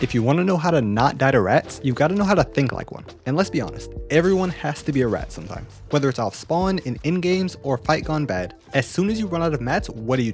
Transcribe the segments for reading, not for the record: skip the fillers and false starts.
If you want to know how to not die to rats, you've got to know how to think like one. And let's be honest, everyone has to be a rat sometimes. Whether it's off spawn, in in-games, or fight gone bad, as soon as you run out of mats, what do?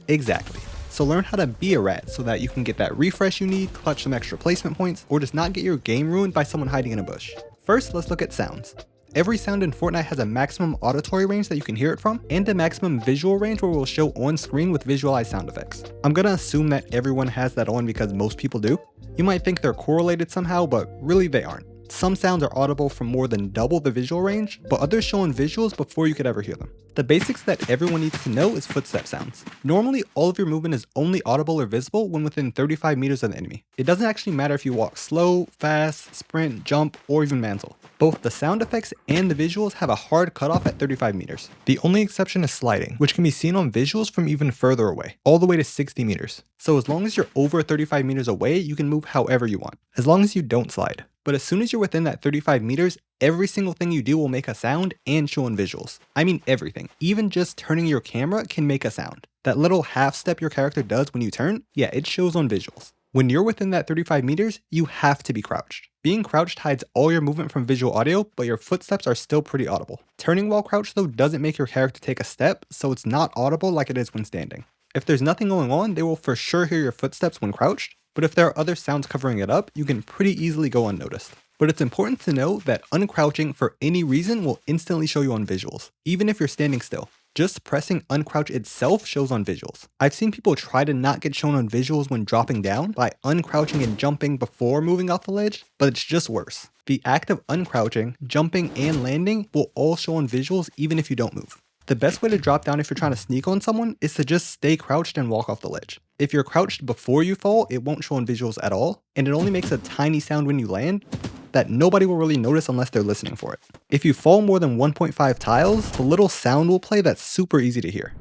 Exactly. So learn how to be a rat so that you can get that refresh you need, clutch some extra placement points, or just not get your game ruined by someone hiding in a bush. First, let's look at sounds. Every sound in Fortnite has a maximum auditory range that you can hear it from, and a maximum visual range where it will show on screen with visualized sound effects. I'm gonna assume that everyone has that on because most people do. You might think they're correlated somehow, but really they aren't. Some sounds are audible for more than double the visual range, but others show on visuals before you could ever hear them. The basics that everyone needs to know is footstep sounds. Normally, all of your movement is only audible or visible when within 35 meters of the enemy. It doesn't actually matter if you walk slow, fast, sprint, jump, or even mantle. Both the sound effects and the visuals have a hard cutoff at 35 meters. The only exception is sliding, which can be seen on visuals from even further away, all the way to 60 meters. So as long as you're over 35 meters away, you can move however you want, as long as you don't slide. But as soon as you're within that 35 meters, every single thing you do will make a sound and show in visuals. I mean everything. Even just turning your camera can make a sound. That little half step your character does when you turn, yeah, it shows on visuals. When you're within that 35 meters, you have to be crouched. Being crouched hides all your movement from visual audio, but your footsteps are still pretty audible. Turning while crouched though doesn't make your character take a step, so it's not audible like it is when standing. If there's nothing going on, they will for sure hear your footsteps when crouched, but if there are other sounds covering it up, you can pretty easily go unnoticed. But it's important to know that uncrouching for any reason will instantly show you on visuals, even if you're standing still. Just pressing uncrouch itself shows on visuals. I've seen people try to not get shown on visuals when dropping down by uncrouching and jumping before moving off the ledge, but it's just worse. The act of uncrouching, jumping, and landing will all show on visuals even if you don't move. The best way to drop down if you're trying to sneak on someone is to just stay crouched and walk off the ledge. If you're crouched before you fall, it won't show on visuals at all, and it only makes a tiny sound when you land that nobody will really notice unless they're listening for it. If you fall more than 1.5 tiles, the little sound will play that's super easy to hear.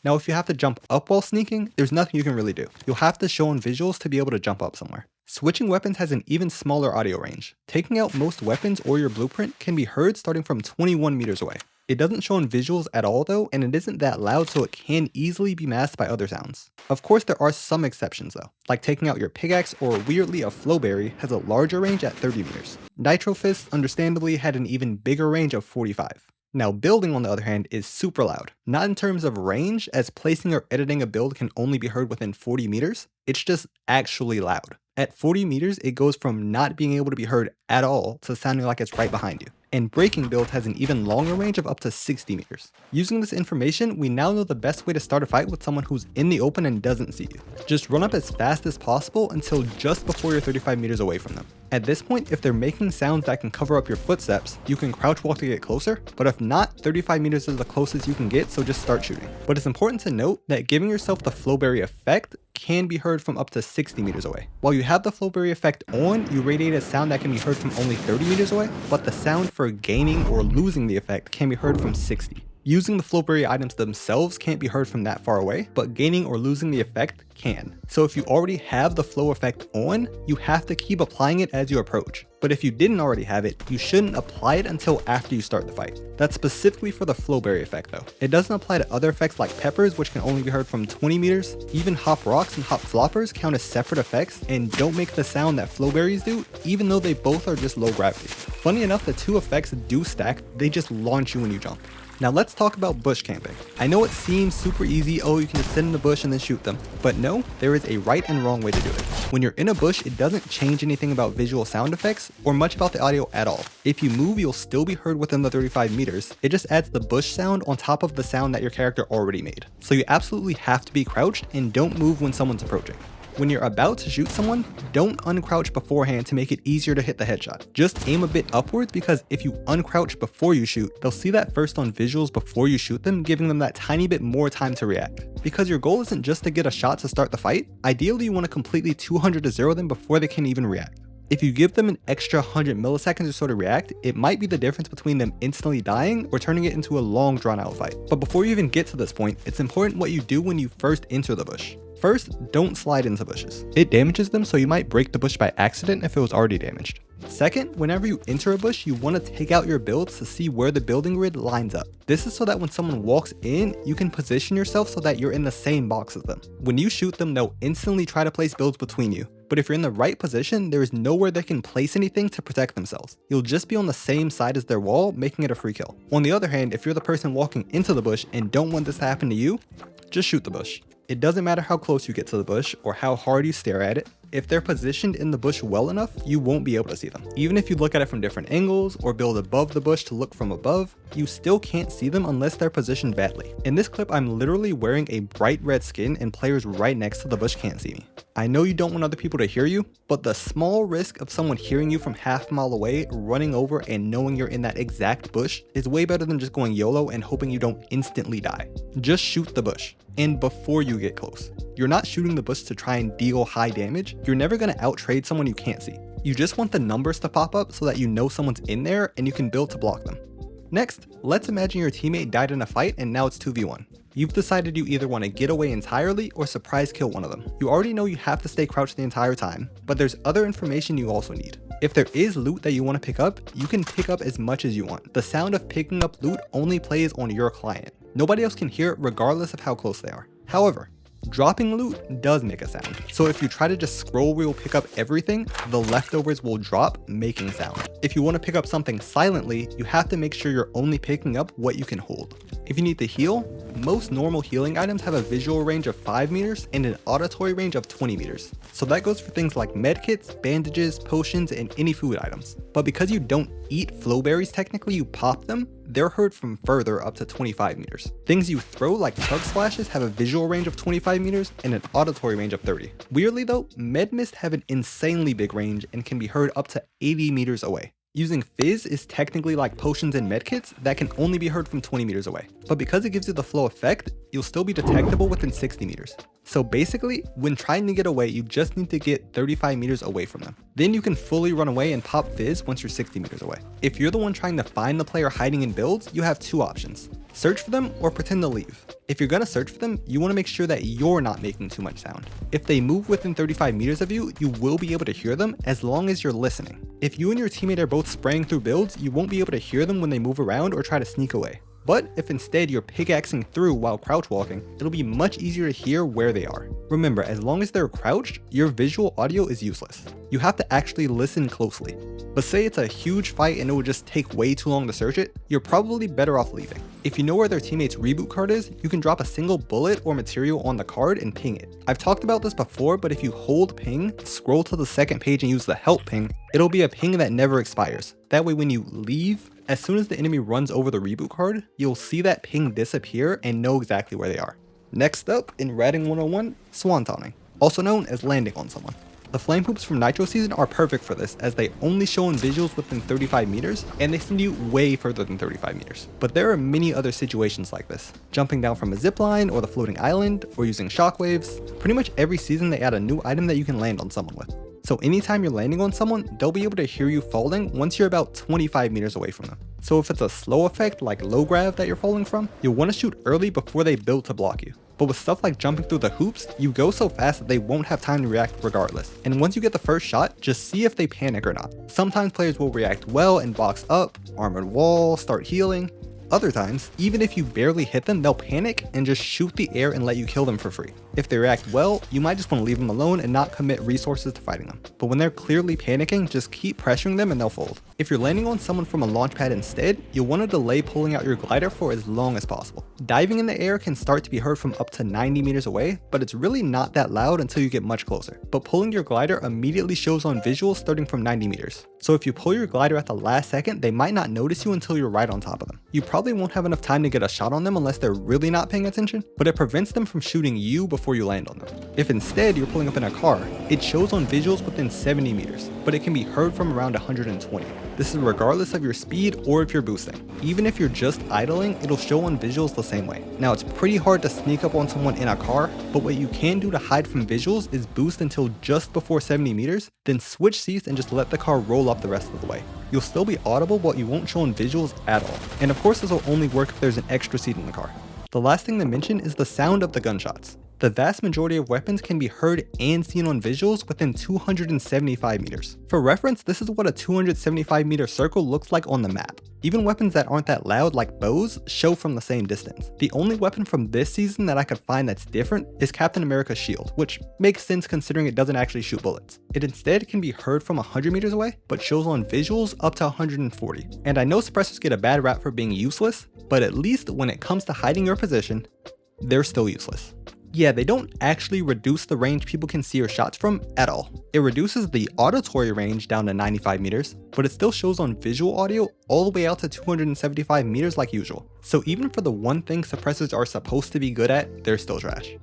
Now if you have to jump up while sneaking, there's nothing you can really do. You'll have to show on visuals to be able to jump up somewhere. Switching weapons has an even smaller audio range. Taking out most weapons or your blueprint can be heard starting from 21 meters away. It doesn't show on visuals at all though, and it isn't that loud, so it can easily be masked by other sounds. Of course there are some exceptions though, like taking out your pickaxe, or weirdly a flowberry has a larger range at 30 meters. Nitro Fist understandably had an even bigger range of 45. Now building on the other hand is super loud. Not in terms of range, as placing or editing a build can only be heard within 40 meters, it's just actually loud. At 40 meters, it goes from not being able to be heard at all to sounding like it's right behind you. And breaking build has an even longer range of up to 60 meters. Using this information, we now know the best way to start a fight with someone who's in the open and doesn't see you. Just run up as fast as possible until just before you're 35 meters away from them. At this point, if they're making sounds that can cover up your footsteps, you can crouch walk to get closer, but if not, 35 meters is the closest you can get, so just start shooting. But it's important to note that giving yourself the flowberry effect can be heard from up to 60 meters away. While you have the flowberry effect on, you radiate a sound that can be heard from only 30 meters away, but the sound for gaining or losing the effect can be heard from 60. Using the flowberry items themselves can't be heard from that far away, but gaining or losing the effect can. So if you already have the flow effect on, you have to keep applying it as you approach. But if you didn't already have it, you shouldn't apply it until after you start the fight. That's specifically for the flowberry effect though. It doesn't apply to other effects like peppers, which can only be heard from 20 meters. Even hop rocks and hop floppers count as separate effects and don't make the sound that flowberries do, even though they both are just low gravity. Funny enough, the two effects do stack, they just launch you when you jump. Now let's talk about bush camping. I know it seems super easy, oh you can just sit in the bush and then shoot them, but no, there is a right and wrong way to do it. When you're in a bush, it doesn't change anything about visual sound effects or much about the audio at all. If you move, you'll still be heard within the 35 meters, it just adds the bush sound on top of the sound that your character already made. So you absolutely have to be crouched and don't move when someone's approaching. When you're about to shoot someone, don't uncrouch beforehand to make it easier to hit the headshot. Just aim a bit upwards, because if you uncrouch before you shoot, they'll see that first on visuals before you shoot them, giving them that tiny bit more time to react. Because your goal isn't just to get a shot to start the fight, ideally you want to completely 200-0 them before they can even react. If you give them an extra 100 milliseconds or so to react, it might be the difference between them instantly dying or turning it into a long drawn out fight. But before you even get to this point, it's important what you do when you first enter the bush. First, don't slide into bushes. It damages them, so you might break the bush by accident if it was already damaged. Second, whenever you enter a bush, you want to take out your builds to see where the building grid lines up. This is so that when someone walks in, you can position yourself so that you're in the same box as them. When you shoot them, they'll instantly try to place builds between you. But if you're in the right position, there is nowhere they can place anything to protect themselves. You'll just be on the same side as their wall, making it a free kill. On the other hand, if you're the person walking into the bush and don't want this to happen to you, just shoot the bush. It doesn't matter how close you get to the bush or how hard you stare at it. If they're positioned in the bush well enough, you won't be able to see them. Even if you look at it from different angles or build above the bush to look from above, you still can't see them unless they're positioned badly. In this clip, I'm literally wearing a bright red skin and players right next to the bush can't see me. I know you don't want other people to hear you, but the small risk of someone hearing you from half a mile away, running over and knowing you're in that exact bush is way better than just going YOLO and hoping you don't instantly die. Just shoot the bush. And before you get close. You're not shooting the bush to try and deal high damage. You're never going to outtrade someone you can't see. You just want the numbers to pop up so that you know someone's in there and you can build to block them. Next, let's imagine your teammate died in a fight and now it's 2v1. You've decided you either want to get away entirely or surprise kill one of them. You already know you have to stay crouched the entire time, but there's other information you also need. If there is loot that you want to pick up, you can pick up as much as you want. The sound of picking up loot only plays on your client. Nobody else can hear it regardless of how close they are. However, dropping loot does make a sound. So if you try to just scroll wheel pick up everything, the leftovers will drop, making sound. If you want to pick up something silently, you have to make sure you're only picking up what you can hold. If you need to heal, most normal healing items have a visual range of 5 meters and an auditory range of 20 meters. So that goes for things like medkits, bandages, potions, and any food items. But because you don't eat flowberries, technically you pop them, they're heard from further up to 25 meters. Things you throw like chug splashes have a visual range of 25 meters and an auditory range of 30. Weirdly though, med mist have an insanely big range and can be heard up to 80 meters away. Using fizz is technically like potions and medkits that can only be heard from 20 meters away. But because it gives you the flow effect, you'll still be detectable within 60 meters. So basically, when trying to get away, you just need to get 35 meters away from them. Then you can fully run away and pop fizz once you're 60 meters away. If you're the one trying to find the player hiding in builds, you have two options. Search for them or pretend to leave. If you're gonna search for them, you wanna make sure that you're not making too much sound. If they move within 35 meters of you, you will be able to hear them as long as you're listening. If you and your teammate are both spraying through builds, you won't be able to hear them when they move around or try to sneak away. But if instead you're pickaxing through while crouch walking, it'll be much easier to hear where they are. Remember, as long as they're crouched, your visual audio is useless. You have to actually listen closely. But say it's a huge fight and it would just take way too long to search it, you're probably better off leaving. If you know where their teammate's reboot card is, you can drop a single bullet or material on the card and ping it. I've talked about this before, but if you hold ping, scroll to the second page and use the help ping, it'll be a ping that never expires. That way when you leave, as soon as the enemy runs over the reboot card, you'll see that ping disappear and know exactly where they are. Next up, in Ratting 101, swantowning, also known as landing on someone. The flame hoops from Nitro season are perfect for this, as they only show in visuals within 35 meters, and they send you way further than 35 meters. But there are many other situations like this. Jumping down from a zipline or the floating island, or using shockwaves. Pretty much every season they add a new item that you can land on someone with. So anytime you're landing on someone, they'll be able to hear you falling once you're about 25 meters away from them. So if it's a slow effect like low grav that you're falling from, you'll want to shoot early before they build to block you. But with stuff like jumping through the hoops, you go so fast that they won't have time to react regardless. And once you get the first shot, just see if they panic or not. Sometimes players will react well and box up, armored wall, start healing. Other times, even if you barely hit them, they'll panic and just shoot the air and let you kill them for free. If they react well, you might just want to leave them alone and not commit resources to fighting them. But when they're clearly panicking, just keep pressuring them and they'll fold. If you're landing on someone from a launch pad instead, you'll want to delay pulling out your glider for as long as possible. Diving in the air can start to be heard from up to 90 meters away, but it's really not that loud until you get much closer. But pulling your glider immediately shows on visuals starting from 90 meters. So if you pull your glider at the last second, they might not notice you until you're right on top of them. You probably won't have enough time to get a shot on them unless they're really not paying attention, but it prevents them from shooting you before you land on them. If instead you're pulling up in a car, it shows on visuals within 70 meters, but it can be heard from around 120. This is regardless of your speed or if you're boosting. Even if you're just idling, it'll show on visuals the same way. Now it's pretty hard to sneak up on someone in a car, but what you can do to hide from visuals is boost until just before 70 meters, then switch seats and just let the car roll up the rest of the way. You'll still be audible, but you won't show on visuals at all. And of course this will only work if there's an extra seat in the car. The last thing to mention is the sound of the gunshots. The vast majority of weapons can be heard and seen on visuals within 275 meters. For reference, this is what a 275 meter circle looks like on the map. Even weapons that aren't that loud, like bows, show from the same distance. The only weapon from this season that I could find that's different is Captain America's shield, which makes sense considering it doesn't actually shoot bullets. It instead can be heard from 100 meters away, but shows on visuals up to 140. And I know suppressors get a bad rap for being useless, but at least when it comes to hiding your position, they're still useless. Yeah, they don't actually reduce the range people can see your shots from at all. It reduces the auditory range down to 95 meters, but it still shows on visual audio all the way out to 275 meters like usual. So even for the one thing suppressors are supposed to be good at, they're still trash.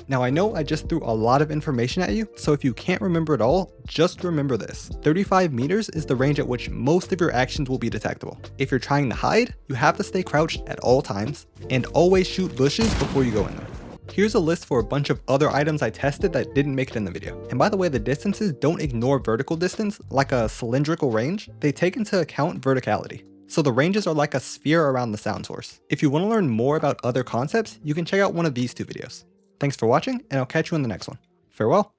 Now I know I just threw a lot of information at you, so if you can't remember it all, just remember this. 35 meters is the range at which most of your actions will be detectable. If you're trying to hide, you have to stay crouched at all times, and always shoot bushes before you go in there. Here's a list for a bunch of other items I tested that didn't make it in the video. And by the way, the distances don't ignore vertical distance like a cylindrical range, they take into account verticality. So the ranges are like a sphere around the sound source. If you want to learn more about other concepts, you can check out one of these two videos. Thanks for watching, and I'll catch you in the next one. Farewell.